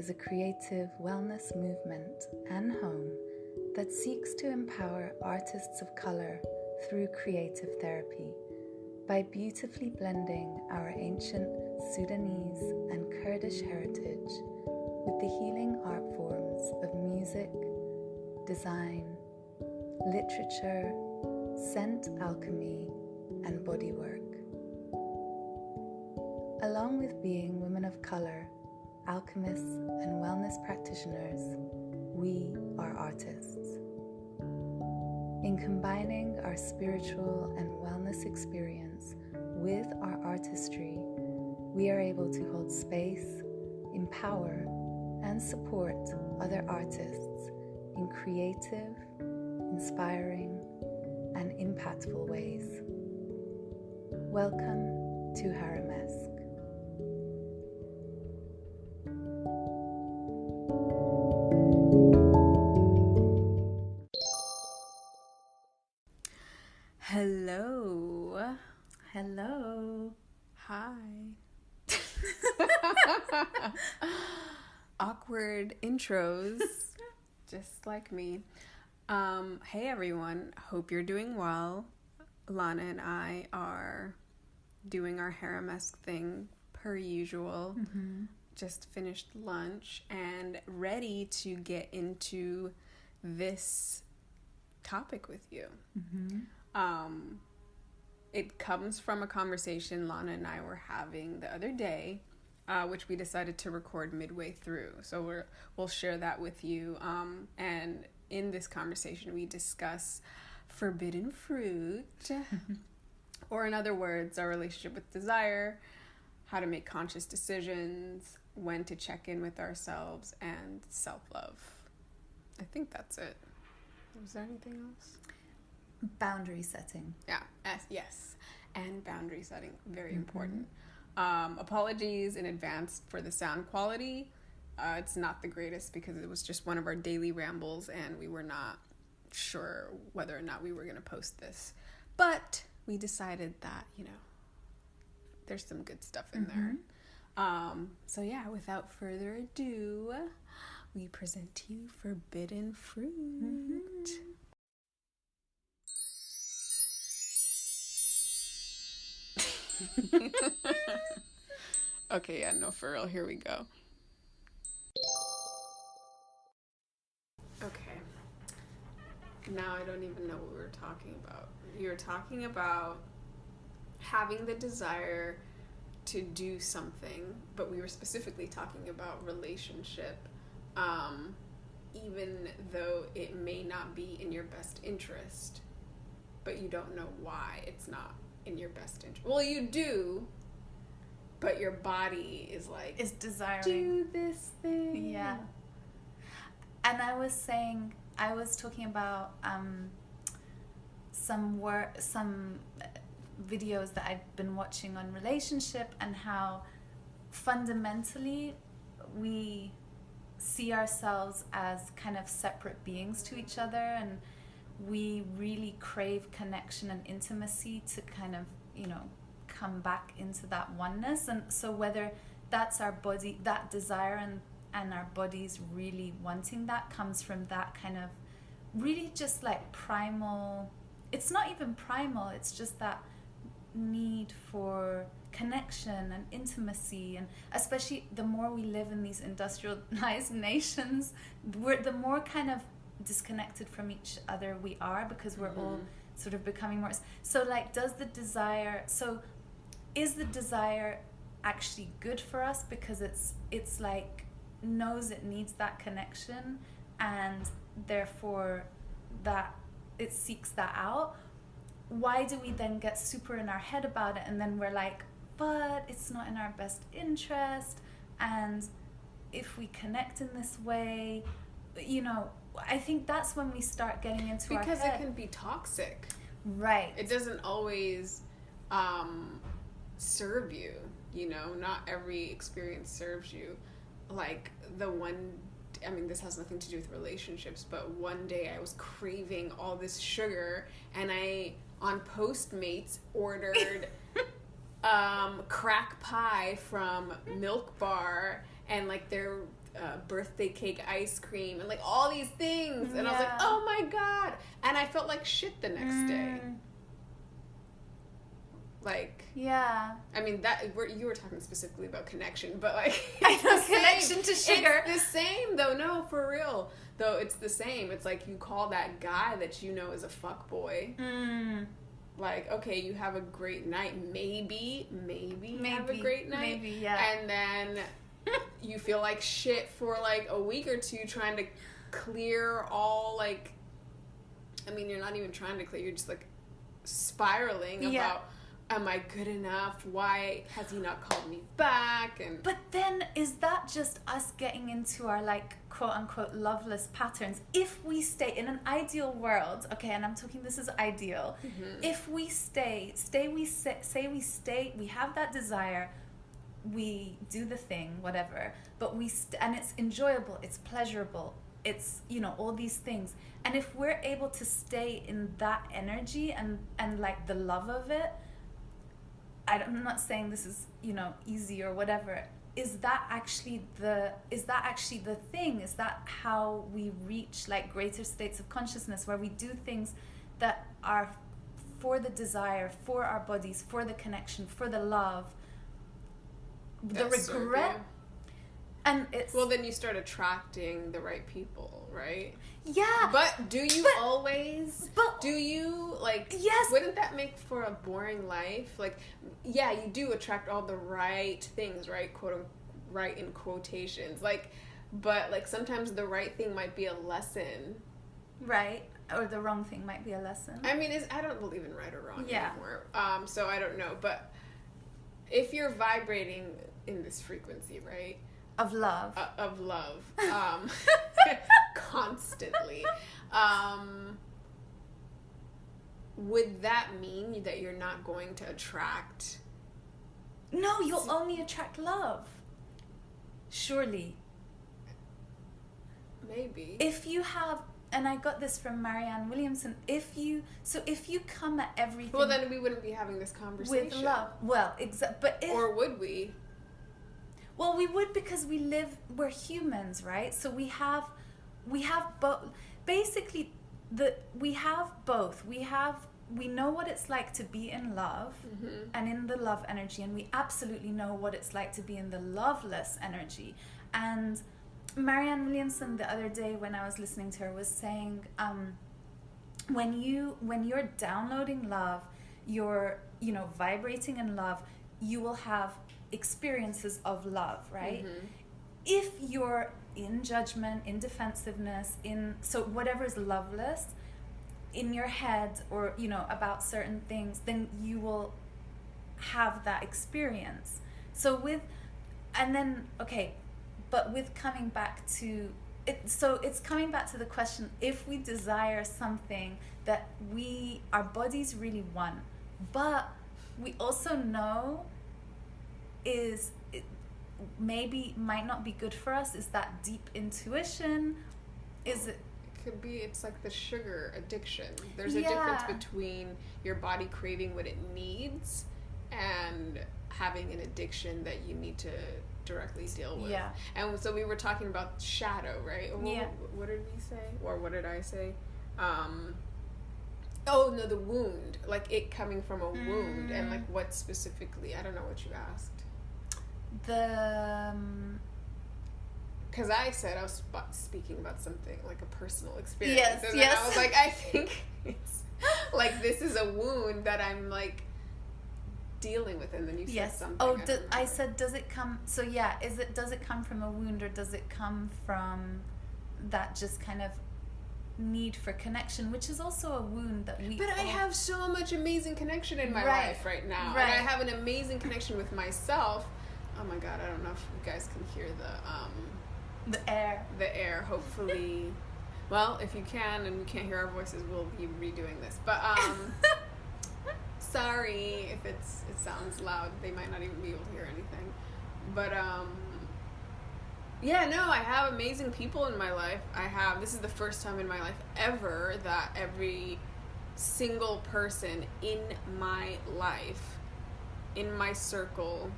is a creative wellness movement and home that seeks to empower artists of color through creative therapy by beautifully blending our ancient Sudanese and Kurdish heritage with the healing art forms of music, design, literature, scent alchemy, and bodywork. Along with being women of color, alchemists, and wellness practitioners, we are artists. In combining our spiritual and wellness experience with our artistry, we are able to hold space, empower, and support other artists in creative, inspiring, and impactful ways. Welcome to Haramesque. Hello. Hello. Hi. Awkward intros, just like me. Hey everyone, hope you're doing well. Lana and I are doing our Haramesque thing per usual. Just finished lunch and ready to get into this topic with you. It comes from a conversation Lana and I were having the other day, which we decided to record midway through. So we'll share that with you. And in this conversation, we discuss forbidden fruit, or in other words, our relationship with desire, how to make conscious decisions, when to check in with ourselves, and self-love. I think that's it. Was there anything else? Boundary setting. Yeah, yes. And boundary setting, very important. Apologies in advance for the sound quality. It's not the greatest because it was just one of our daily rambles and we were not sure whether or not we were going to post this. But we decided that, there's some good stuff in there. So yeah, without further ado, we present to you forbidden fruit. Okay, yeah, no, for real, here we go. Okay. Now I don't even know what we were talking about. You were talking about having the desire to do something, but we were specifically talking about relationship, even though it may not be in your best interest, but you don't know why it's not in your best interest. Well, you do, but your body is like, Is desiring. do this thing. Yeah. And I was talking about some videos that I've been watching on relationship and how fundamentally we see ourselves as kind of separate beings to each other, and we really crave connection and intimacy to kind of, come back into that oneness. And so whether that's our body, that desire and our bodies really wanting that comes from that kind of really just like primal, it's not even primal, it's just that need for connection and intimacy. And especially the more we live in these industrialized nations, the more kind of disconnected from each other we are, because we're all sort of becoming more. So like, is the desire actually good for us because it's like knows it needs that connection and therefore that it seeks that out? Why do we then get super in our head about it and then we're like, but it's not in our best interest, and if we connect in this way, I think that's when we start getting into our head. Because it can be toxic. Right. It doesn't always serve you, not every experience serves you. Like this has nothing to do with relationships, but one day I was craving all this sugar and I, on Postmates, ordered crack pie from Milk Bar, and like their birthday cake ice cream and like all these things, and I was like, Yeah. oh my god, and I felt like shit the next day. Like, Yeah. I mean, you were talking specifically about connection, but like, I it's know, the same. connection to sugar. It's the same though. No, for real though, it's the same. It's like you call that guy that you know is a fuck boy. Like, okay, you have a great night, maybe have a great night, maybe, yeah. and then you feel like shit for like a week or two trying to clear all, like, I mean, you're not even trying to clear, you're just like spiraling about, am I good enough? Why has he not called me back? And but then, is that just us getting into our, like, quote unquote loveless patterns? If we stay in an ideal world, okay, and I'm talking, this is ideal. If we say we have that desire, we do the thing, whatever, but and it's enjoyable, it's pleasurable, it's, you know, all these things. And if we're able to stay in that energy and like the love of it, I'm not saying this is, you know, easy or whatever. Is that actually the thing? Is that how we reach like greater states of consciousness, where we do things that are for the desire, for our bodies, for the connection, for the love, the regret? And it's, well, then you start attracting the right people, right? Yeah. But do you always? But do you, like? Yes. Wouldn't that make for a boring life? Like, yeah, you do attract all the right things, right? Right in quotations, like, but like sometimes the right thing might be a lesson, right? Or the wrong thing might be a lesson. I mean, I don't believe in right or wrong anymore. So I don't know, but if you're vibrating in this frequency, right? Of love. Constantly. Would that mean that you're not going to attract? No, you'll only attract love. Surely. Maybe. If you have, and I got this from Marianne Williamson, if you come at everything, well, then we wouldn't be having this conversation. With love. Well, but or would we? Well, we would, because we're humans, right? So we have both. Basically, we have both. We know what it's like to be in love and in the love energy, and we absolutely know what it's like to be in the loveless energy. And Marianne Williamson, the other day when I was listening to her, was saying, when you're downloading love, you're, you know, vibrating in love, you will have experiences of love, right? If you're in judgment, in defensiveness, so whatever is loveless in your head, or, you know, about certain things, then you will have that experience. But with coming back to it, so it's coming back to the question, if we desire something that our bodies really want, but we also know maybe might not be good for us, is that deep intuition? Is it? It could be, it's like the sugar addiction. There's a difference between your body craving what it needs and having an addiction that you need to directly deal with. Yeah. And so we were talking about shadow, right? What did we say? Or what did I say? Oh, no, the wound. Like it coming from a wound. And like what specifically? I don't know what you asked. Because I said I was speaking about something like a personal experience. Yes, and then I was like, I think it's like this is a wound that I'm like dealing with, and then you said something. Oh, I said, does it come? So yeah, does it come from a wound, or does it come from that just kind of need for connection, which is also a wound that we. But I have so much amazing connection in my life right now, and I have an amazing connection with myself. Oh my God, I don't know if you guys can hear the air. The air, hopefully. Well, if you can and you can't hear our voices, we'll be redoing this. But sorry if it sounds loud. They might not even be able to hear anything. But yeah, no, I have amazing people in my life. This is the first time in my life ever that every single person in my life, in my circle,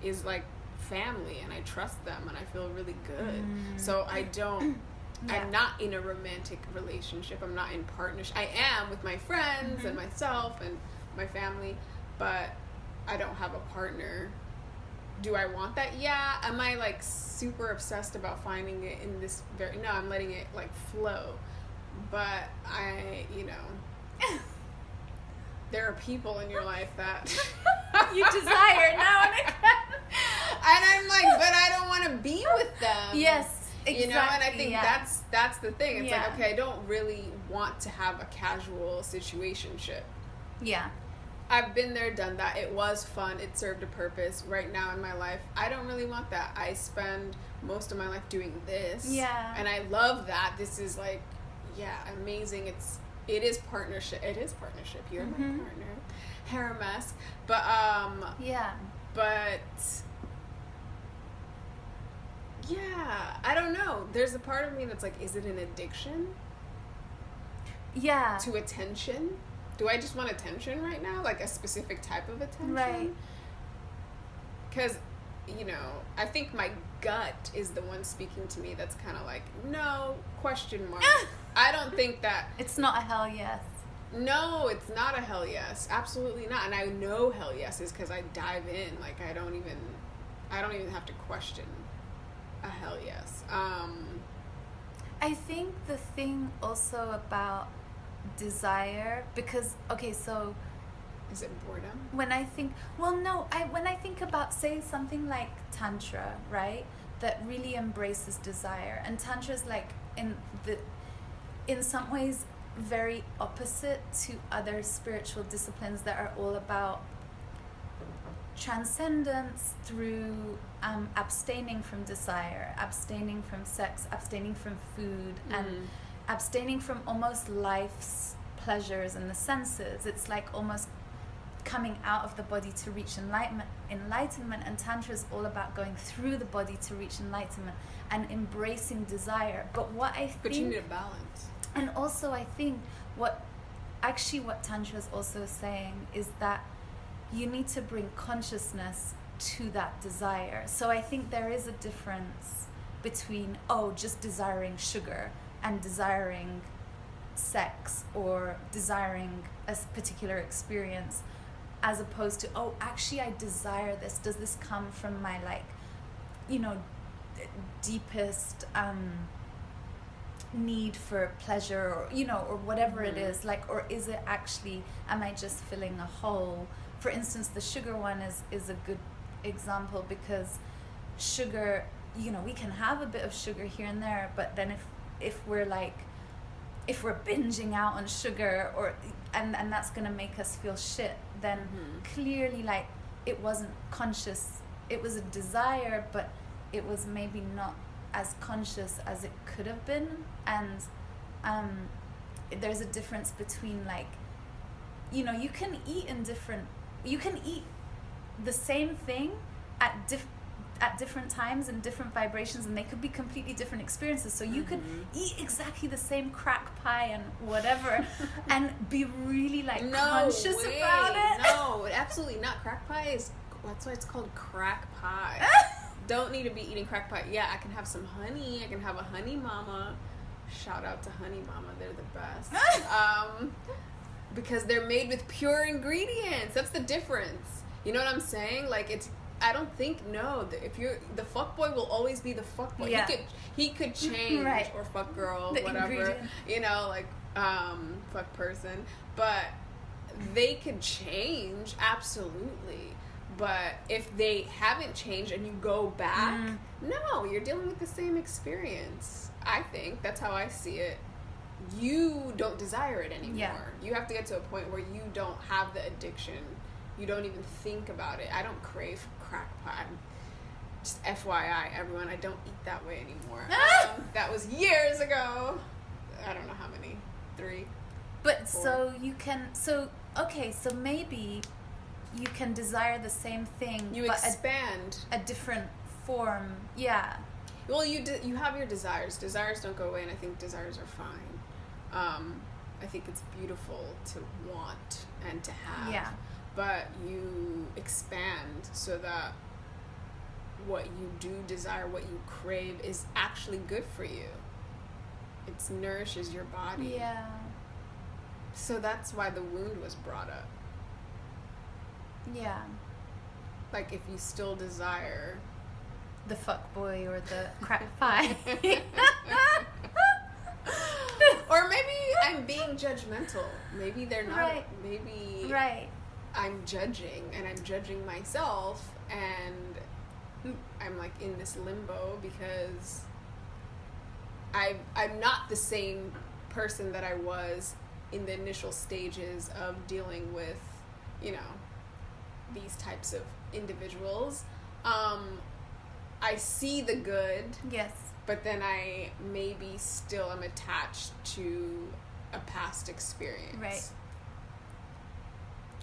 is like family and I trust them and I feel really good. So I don't, I'm not in a romantic relationship. I'm not in partnership. I am with my friends and myself and my family, but I don't have a partner. Do I want that? Yeah. Am I like super obsessed about finding it in this no, I'm letting it like flow. But there are people in your life that you desire now and again. And I'm like, but I don't want to be with them. Yes, exactly. You know, and I think that's the thing. It's like, okay, I don't really want to have a casual situationship. Yeah. I've been there, done that. It was fun. It served a purpose. Right now in my life, I don't really want that. I spend most of my life doing this. Yeah. And I love that. This is like, amazing. It is partnership. It is partnership. You're my partner. Harem-esque. But, I don't know. There's a part of me that's like, is it an addiction? Yeah. To attention? Do I just want attention right now? Like a specific type of attention? Right. Because, I think my gut is the one speaking to me that's kind of like, no, question mark. I don't think that... It's not a hell yes. No, it's not a hell yes. Absolutely not. And I know hell yeses because I dive in. Like, I don't even have to question a hell yes. I think the thing also about desire, because so is it boredom? When I think about, say, something like tantra, right, that really embraces desire, and tantra is like in some ways very opposite to other spiritual disciplines that are all about transcendence through abstaining from desire, abstaining from sex, abstaining from food, and abstaining from almost life's pleasures and the senses. It's like almost coming out of the body to reach enlightenment, and tantra is all about going through the body to reach enlightenment and embracing desire. But you need a balance. And also I think what tantra is also saying is that you need to bring consciousness to that desire. So I think there is a difference between just desiring sugar and desiring sex or desiring a particular experience, as opposed to actually I desire this. Does this come from my deepest need for pleasure, or or whatever it is, or is it actually, am I just filling a hole? For instance, the sugar one is a good example, because sugar, we can have a bit of sugar here and there, but then if we're binging out on sugar, and that's going to make us feel shit, then clearly it wasn't conscious. It was a desire, but it was maybe not as conscious as it could have been. And there's a difference between you can eat the same thing at different times and different vibrations, and they could be completely different experiences. So you could eat exactly the same crack pie and whatever and be really conscious about it. No, absolutely not. Crack pie that's why it's called crack pie. Don't need to be eating crack pie. Yeah, I can have some honey. I can have a honey mama. Shout out to Honey Mama. They're the best. Because they're made with pure ingredients. That's the difference. You know what I'm saying? I don't think, if you're, the fuckboy will always be the fuckboy. Yeah. He could change, right. Or fuck girl, the whatever. Ingredient. Fuck person. But they could change, absolutely. But if they haven't changed and you go back, no, you're dealing with the same experience. I think that's how I see it. You don't desire it anymore. Yeah. You have to get to a point where you don't have the addiction. You don't even think about it. I don't crave crack pie. Just FYI, everyone, I don't eat that way anymore. That was years ago. I don't know how many. 3. But 4. so you can, so maybe you can desire the same thing. You but expand. A different form. Yeah. Well, you have your desires. Desires don't go away, and I think desires are fine. I think it's beautiful to want and to have. Yeah. But you expand so that what you do desire, what you crave, is actually good for you. It nourishes your body. Yeah. So that's why the wound was brought up. Yeah. Like, if you still desire the fuckboy or the crack pie. Or maybe I'm being judgmental. Maybe they're not. Right. Maybe right. I'm judging, and I'm judging myself, and I'm like in this limbo because I'm not the same person that I was in the initial stages of dealing with, you know, these types of individuals. I see the good. Yes. But then I maybe still am attached to a past experience. Right.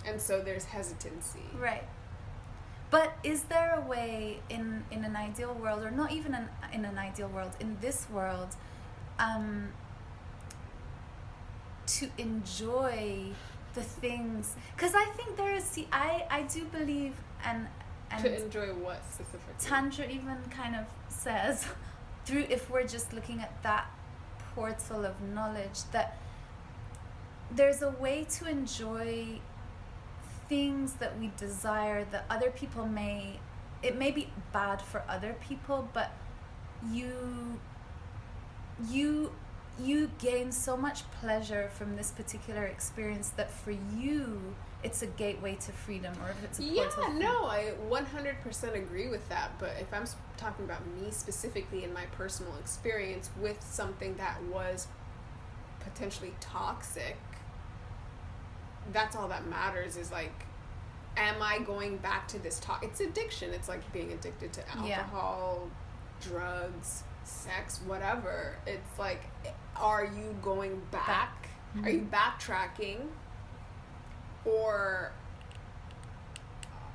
And so there's hesitancy. Right. But is there a way in an ideal world, or not even in an ideal world, in this world, to enjoy the things? Because I think there is, I do believe, and to enjoy what specifically? Tantra even kind of says, through, if we're just looking at that portal of knowledge, that there's a way to enjoy things that we desire that other people it may be bad for other people, but you gain so much pleasure from this particular experience that for you it's a gateway to freedom, or if it's a portal. Yeah, no, I 100% agree with that. But if I'm talking about me specifically in my personal experience with something that was potentially toxic, that's all that matters, is like, am I going back to this it's addiction. It's like being addicted to alcohol, drugs, sex, whatever. It's like, are you going back? Mm-hmm. Are you backtracking? Or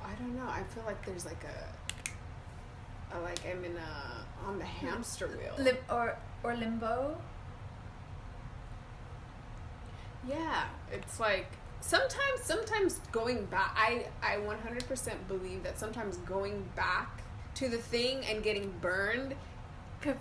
I don't know, I feel like there's like like I'm on the hamster wheel. Or limbo. Yeah, it's like sometimes going back, I 100% believe that sometimes going back to the thing and getting burned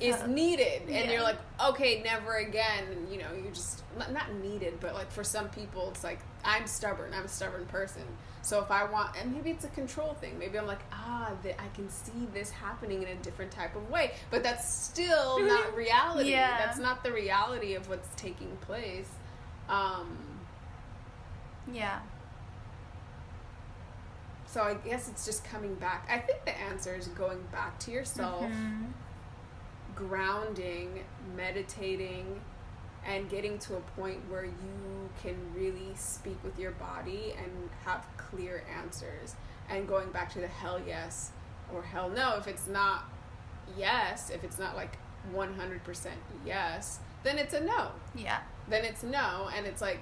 is needed. And you're like, okay, never again. And, you know, you just, not needed, but like for some people it's like, I'm a stubborn person. So if I want, and maybe it's a control thing, maybe I'm like, I can see this happening in a different type of way, but that's still not reality. Yeah. That's not the reality of what's taking place. Yeah. So I guess it's just coming back. I think the answer is going back to yourself, grounding, meditating, and getting to a point where you can really speak with your body and have clear answers. And going back to the hell yes or hell no. If it's not yes, if it's not like 100% yes, then it's a no. Yeah. Then it's no. And it's like,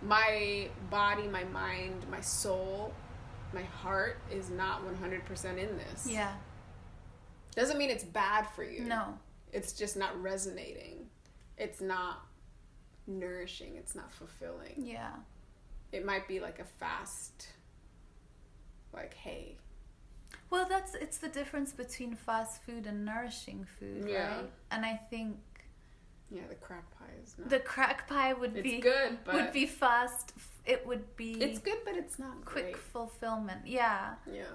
my body, my mind, my soul, my heart is not 100% in this. Yeah. Doesn't mean it's bad for you. No. It's just not resonating. It's not nourishing. It's not fulfilling. Yeah. It might be like a fast, like, hey. Well, it's the difference between fast food and nourishing food, right? And I think the crack pie is not. The crack pie would be good, but would be fast. It would be. It's good, but it's not quick great. fulfillment. Yeah. Yeah.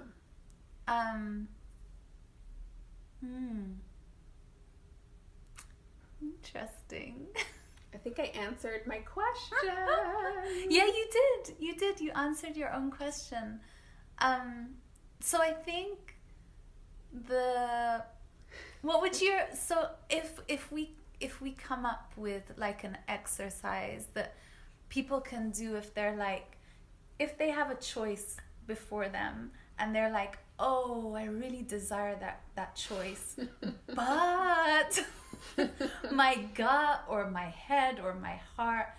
Interesting. I think I answered my question. Yeah, you did. You answered your own question. So I think if we come up with like an exercise that people can do if they have a choice before them and they're like, oh, I really desire that choice, but my gut or my head or my heart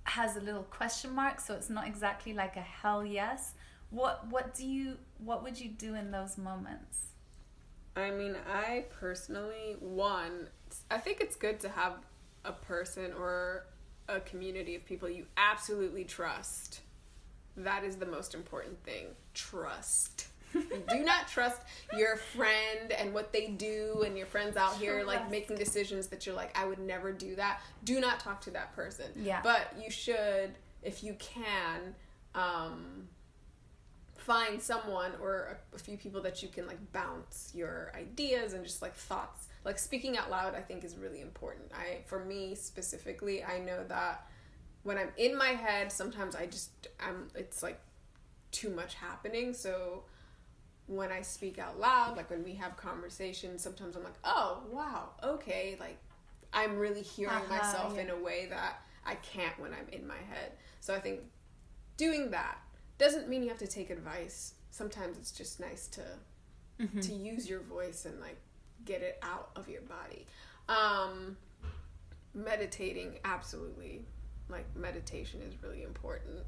has a little question mark, so it's not exactly like a hell yes. What would you do in those moments? I mean, I personally, I think it's good to have a person or a community of people you absolutely trust. That is the most important thing. Trust. You do not trust your friend and what they do, and your friends out here like making decisions that you're like, I would never do that. Do not talk to that person. Yeah. But you should, if you can, find someone or a few people that you can like bounce your ideas and just like thoughts. Like speaking out loud, I think is really important. For me specifically, I know that when I'm in my head, sometimes it's like too much happening. So when I speak out loud, like when we have conversations, sometimes I'm like, oh, wow, okay. Like I'm really hearing myself in a way that I can't when I'm in my head. So I think doing that doesn't mean you have to take advice. Sometimes it's just nice to use your voice and like get it out of your body. Meditating, absolutely. Like meditation is really important.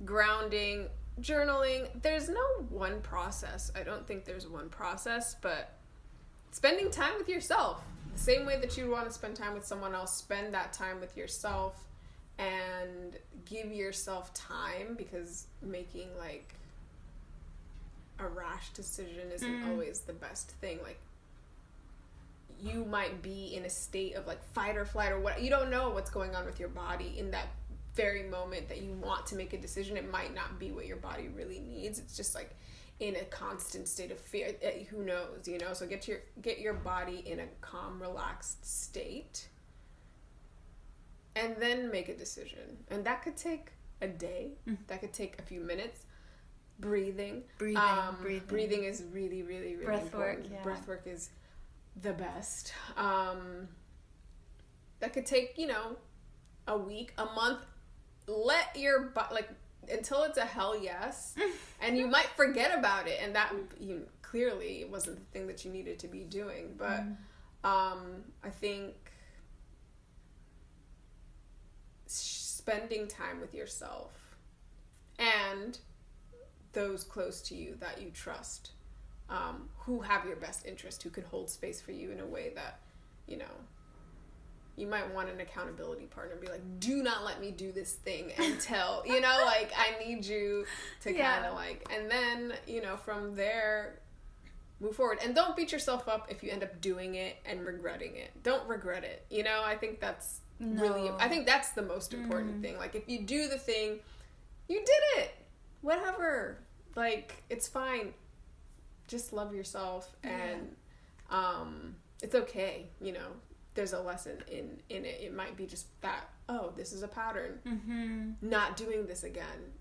Grounding, journaling, there's no one process. I don't think there's one process, but spending time with yourself, the same way that you want to spend time with someone else, spend that time with yourself and give yourself time, because making like a rash decision isn't always the best thing. Like you might be in a state of like fight or flight or what, you don't know what's going on with your body in that very moment that you want to make a decision. It might not be what your body really needs. It's just like in a constant state of fear. Who knows, you know? So get your body in a calm, relaxed state and then make a decision. And that could take a day. That could take a few minutes. Breathing is really, really, really important. Breath work is the best. That could take, a week, a month. Let your body, like, until it's a hell yes, and you might forget about it, and that clearly wasn't the thing that you needed to be doing. But I think spending time with yourself and those close to you that you trust, who have your best interest, who can hold space for you in a way that, you might want an accountability partner. Be like, do not let me do this thing until, like, I need you to kind of like, and then, from there, move forward. And don't beat yourself up if you end up doing it and regretting it. Don't regret it. I think that's I think that's the most important thing. Like, if you do the thing, you did it. Whatever. Like, it's fine. Just love yourself, and it's okay, There's a lesson in it. It might be just that, oh, this is a pattern. Not doing this again,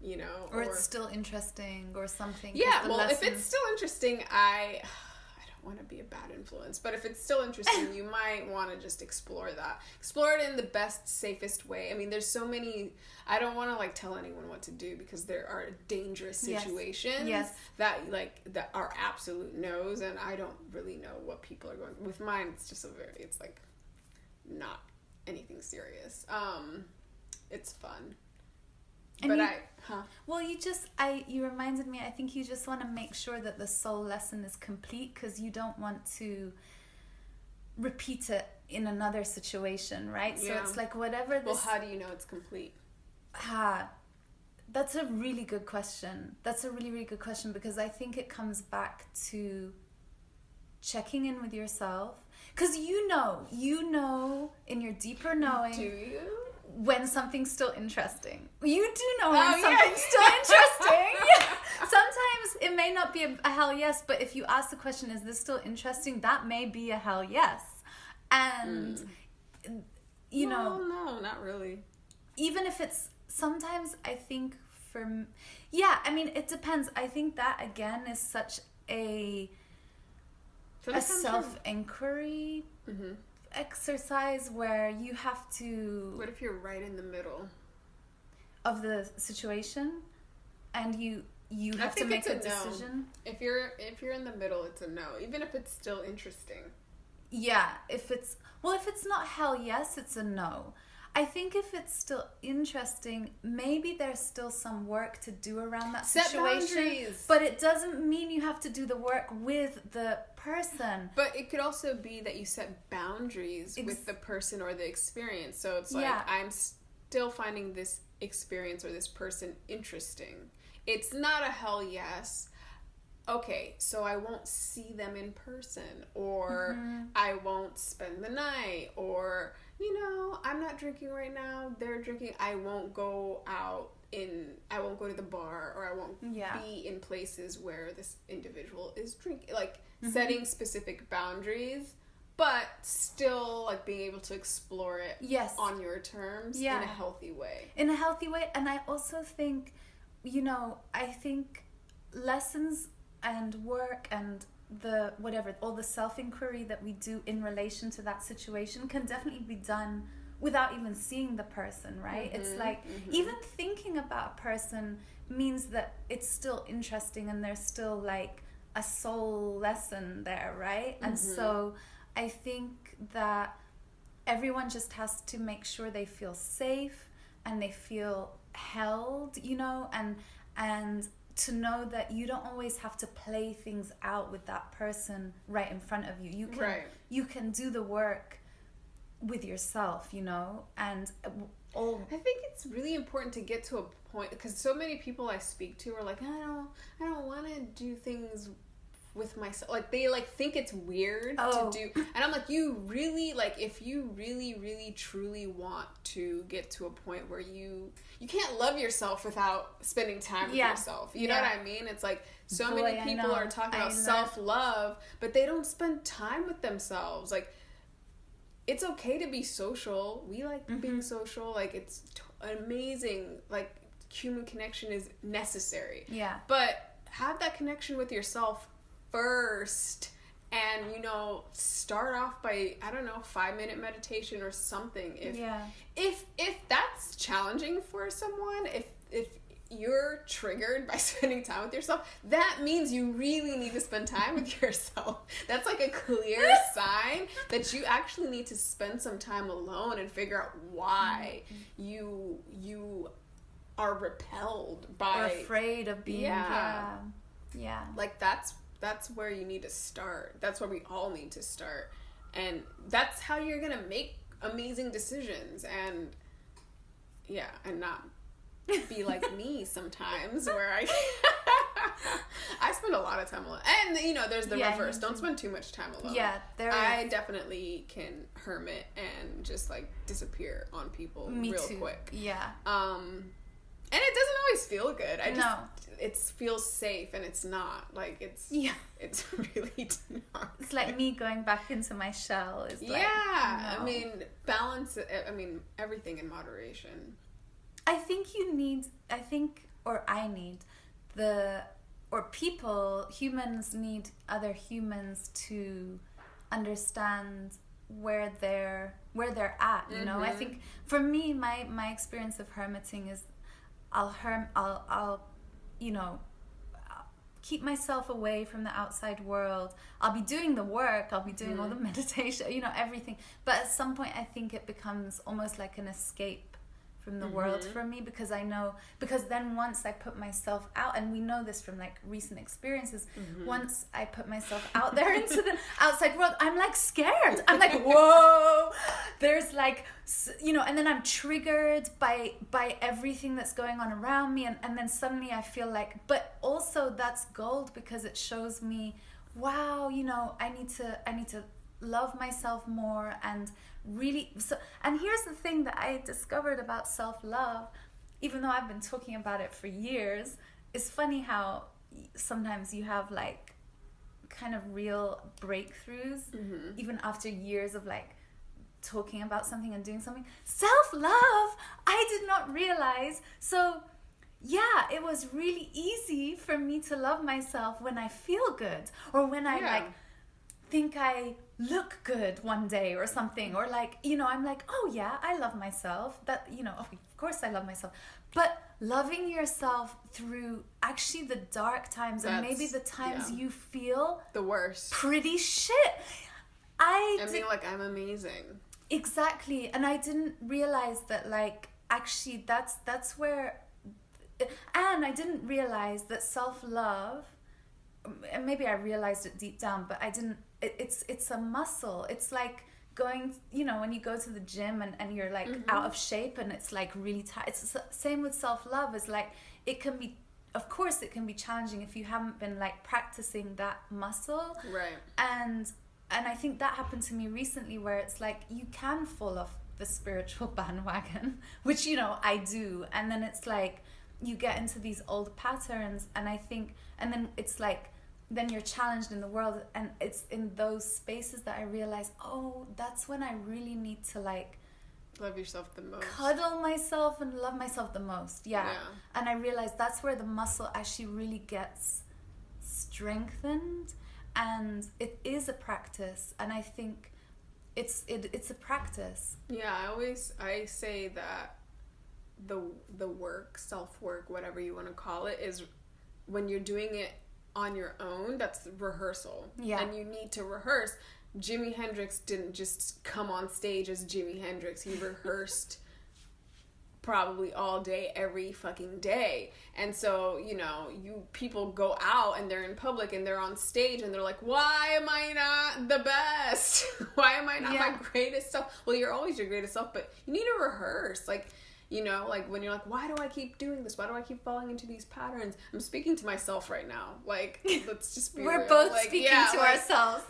Or it's still interesting or something. Yeah, well, if it's still interesting, I don't want to be a bad influence, but if it's still interesting, you might want to just explore that. Explore it in the best, safest way. I mean, there's so many, I don't want to like tell anyone what to do, because there are dangerous situations that are absolute no's, and I don't really know what people are going with. Mine, it's just it's like not anything serious. It's fun. And you reminded me, I think you just want to make sure that the soul lesson is complete, because you don't want to repeat it in another situation, right? Yeah. So it's like whatever this... Well, how do you know it's complete? That's a really good question. That's a really, really good question, because I think it comes back to checking in with yourself. Because you know in your deeper knowing... Do you? When something's still interesting. You do know when something's still interesting. Sometimes it may not be a hell yes, but if you ask the question, is this still interesting? That may be a hell yes. And, no, not really. Even if it's, sometimes I think it depends. I think that, again, is such a self-inquiry exercise where you have to... What if you're right in the middle of the situation and you have to make a decision? No. If you're in the middle, it's a no, even if it's still interesting. Yeah, if it's not hell yes, it's a no. I think if it's still interesting, maybe there's still some work to do around that situation. Set boundaries. But it doesn't mean you have to do the work with the person. But it could also be that you set boundaries with the person or the experience. So it's like, I'm still finding this experience or this person interesting. It's not a hell yes. okay, so I won't see them in person, or I won't spend the night, or, I'm not drinking right now, they're drinking, I won't go I won't go to the bar, or I won't be in places where this individual is drinking. Like, setting specific boundaries, but still, like, being able to explore it on your terms in a healthy way. In a healthy way. And I also think, I think lessons and work and all the self-inquiry that we do in relation to that situation can definitely be done without even seeing the person, right? It's like, even thinking about a person means that it's still interesting and there's still like a soul lesson there, right? And so I think that everyone just has to make sure they feel safe and they feel held, and to know that you don't always have to play things out with that person right in front of you. You can do the work with yourself, and I think it's really important to get to a point, because so many people I speak to are like, I don't want to do things with myself, like they like think it's weird to do, and I'm like, you really, like, if you really really truly want to get to a point where you can't love yourself without spending time with yourself, you know what I mean? It's like, so many people are talking about self-love, but they don't spend time with themselves. Like, it's okay to be social. We like being social. Like, it's amazing. Like, human connection is necessary. Yeah. But have that connection with yourself first, and start off by, I don't know, 5-minute meditation or something. If that's challenging for someone, if you're triggered by spending time with yourself, that means you really need to spend time with yourself. That's like a clear sign that you actually need to spend some time alone and figure out why you are repelled by, or afraid of being like, that's where you need to start. That's where we all need to start, and that's how you're gonna make amazing decisions, and not be like me sometimes, where I spend a lot of time alone. And there's the reverse. Don't spend too much time alone. I definitely can hermit and just like disappear on people quick. And it doesn't always feel good. It feels safe, and it's not. Like, it's really not. It's like me going back into my shell. Is like, I mean, balance. I mean, everything in moderation. I think humans need other humans to understand where they're at, I think for me, my experience of hermiting is I'll keep myself away from the outside world. I'll be doing the work, I'll be doing all the meditation, everything, but at some point I think it becomes almost like an escape from the world for me, because then once I put myself out, and we know this from like recent experiences, once I put myself out there into the outside world, I'm like scared. I'm like, whoa, there's like, and then I'm triggered by everything that's going on around me, and then suddenly I feel like, but also that's gold, because it shows me, wow, I need to love myself more, and really, and here's the thing that I discovered about self-love, even though I've been talking about it for years. It's funny how sometimes you have like kind of real breakthroughs even after years of like talking about something and doing something. Self-love, I did not realize. So it was really easy for me to love myself when I feel good, or when I like think I look good one day or something, or like, I'm like, oh yeah, I love myself. That, of course I love myself. But loving yourself through actually the dark times, and maybe the times you feel the worst, pretty shit. Being like, I'm amazing. Exactly. And I didn't realize that, like, actually that's where, and I didn't realize that self-love, and maybe I realized it deep down, but I didn't, it's a muscle. It's like going, when you go to the gym and you're like out of shape and it's like really tight. It's the same with self-love. It's like, it can be of course it can be challenging if you haven't been like practicing that muscle. Right. And I think that happened to me recently, where it's like you can fall off the spiritual bandwagon, which, you know, I do, and then it's like you get into these old patterns, and I think, and then it's like, then you're challenged in the world, and it's in those spaces that I realize, oh, that's when I really need to like love yourself the most, cuddle myself and love myself the most. Yeah. And I realize that's where the muscle actually really gets strengthened, and it is a practice, and I think it's a practice. Yeah, I say that the work, self-work, whatever you want to call it, is when you're doing it on your own, that's rehearsal. Yeah. And you need to rehearse. Jimi Hendrix didn't just come on stage as Jimi Hendrix. He rehearsed probably all day, every fucking day. And so, you know, people go out and they're in public and they're on stage and they're like, why am I not the best? Why am I not my greatest self? Well, you're always your greatest self, but you need to rehearse. Like, you know, like when you're like, why do I keep doing this? Why do I keep falling into these patterns? I'm speaking to myself right now. Like, let's just be We're real. both like, speaking to ourselves.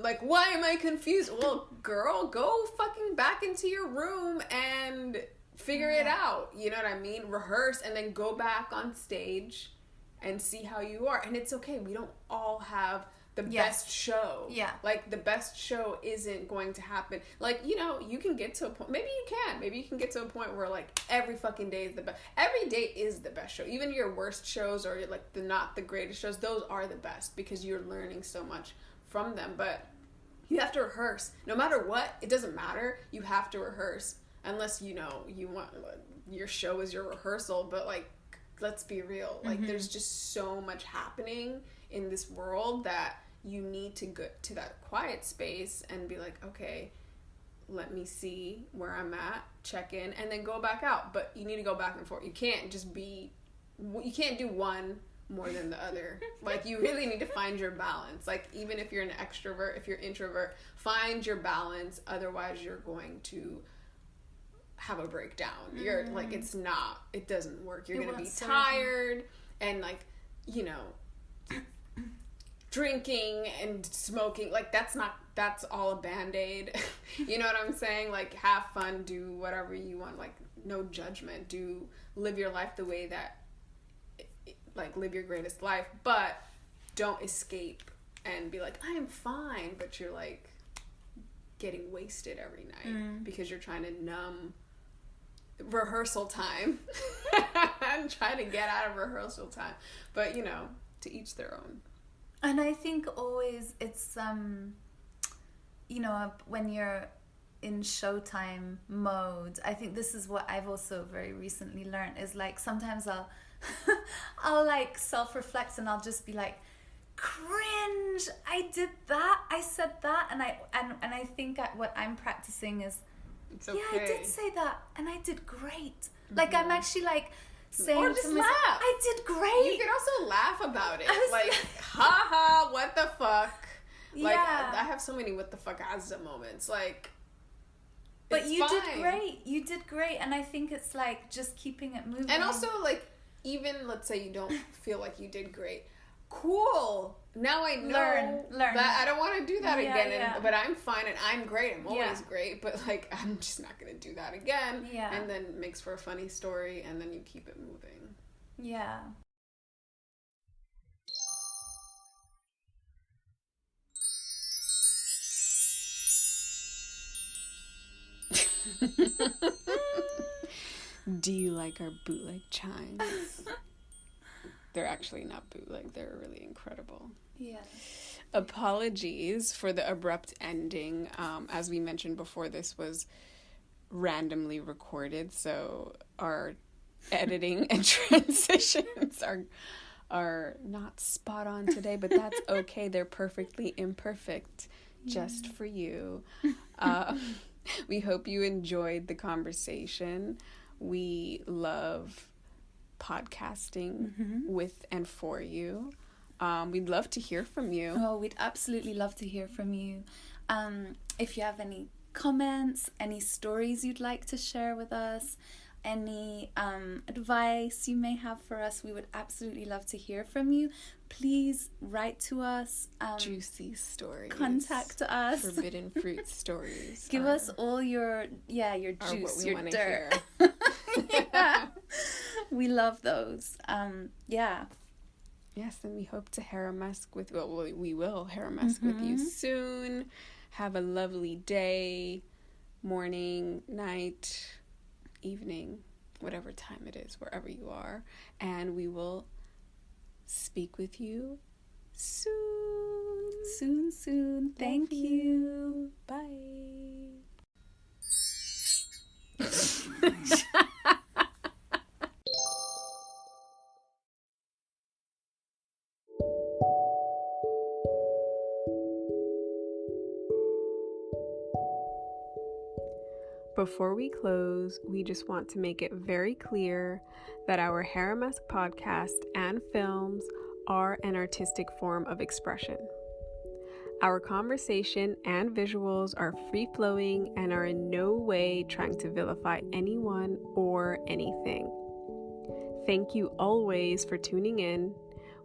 Like, why am I confused? Well, girl, go fucking back into your room and figure it out. You know what I mean? Rehearse and then go back on stage and see how you are. And it's okay. We don't all have the best show. Yeah. Like, the best show isn't going to happen. Like, you know, you can get to a point. Maybe you can. Maybe you can get to a point where, like, every fucking day is the best. Every day is the best show. Even your worst shows or, like, not the greatest shows, those are the best because you're learning so much from them. But you have to rehearse. No matter what, it doesn't matter. You have to rehearse. Unless, you know, you want, your show is your rehearsal. But, like, let's be real. Like, there's just so much happening in this world that you need to go to that quiet space and be like, okay, let me see where I'm at, check in, and then go back out. But you need to go back and forth. You can't do one more than the other. Like, you really need to find your balance. Like, even if you're an extrovert, if you're introvert, find your balance. Otherwise, you're going to have a breakdown. You're like, it doesn't work. You're going to be tired and, like, you know, drinking and smoking, like, that's all a band-aid. You know what I'm saying? Like, have fun, do whatever you want, like, no judgment, live your life the way that, like, live your greatest life, but don't escape and be like, I am fine, but you're, like, getting wasted every night because you're trying to numb rehearsal time and try to get out of rehearsal time. But, you know, to each their own. And I think always it's, you know, when you're in Showtime mode, I think this is what I've also very recently learned is, like, sometimes I'll like self-reflect and I'll just be like, cringe, I did that, I said that, and I think what I'm practicing is, it's okay. Yeah, I did say that, and I did great. Like, I'm actually like, saying or just laugh. I did great. You can also laugh about it. Like, haha, what the fuck? Like, I have so many what the fuck Azza moments. Like, but you did great. You did great. And I think it's like just keeping it moving. And also, like, even let's say you don't feel like you did great. Cool. Now I know learn. that I don't want to do that again. But I'm fine and I'm great. I'm always great. But, like, I'm just not going to do that again. Yeah. And then it makes for a funny story and then you keep it moving. Yeah. Do you like our bootleg chimes? They're actually not bootleg. They're really incredible. Yeah. Apologies for the abrupt ending. As we mentioned before, this was randomly recorded, so our editing and transitions are not spot on today, but that's okay. They're perfectly imperfect just for you. We hope you enjoyed the conversation. We love podcasting with and for you. We'd love to hear from you. Oh, we'd absolutely love to hear from you. If you have any comments, any stories you'd like to share with us, any advice you may have for us. We would absolutely love to hear from you. Please write to us. Juicy stories. Contact us. Forbidden fruit stories. Give us all your juice, your dirt. Yeah. We love those. Yeah. Yes, and we hope to harem-esque with, we will harem-esque with you soon. Have a lovely day, morning, night, evening, whatever time it is, wherever you are. And we will speak with you soon. Soon. Thank you. Bye. Before we close, we just want to make it very clear that our harem-esque podcast and films are an artistic form of expression. Our conversation and visuals are free-flowing and are in no way trying to vilify anyone or anything. Thank you always for tuning in.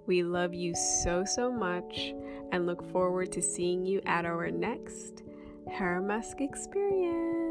We love you so much and look forward to seeing you at our next harem-esque experience.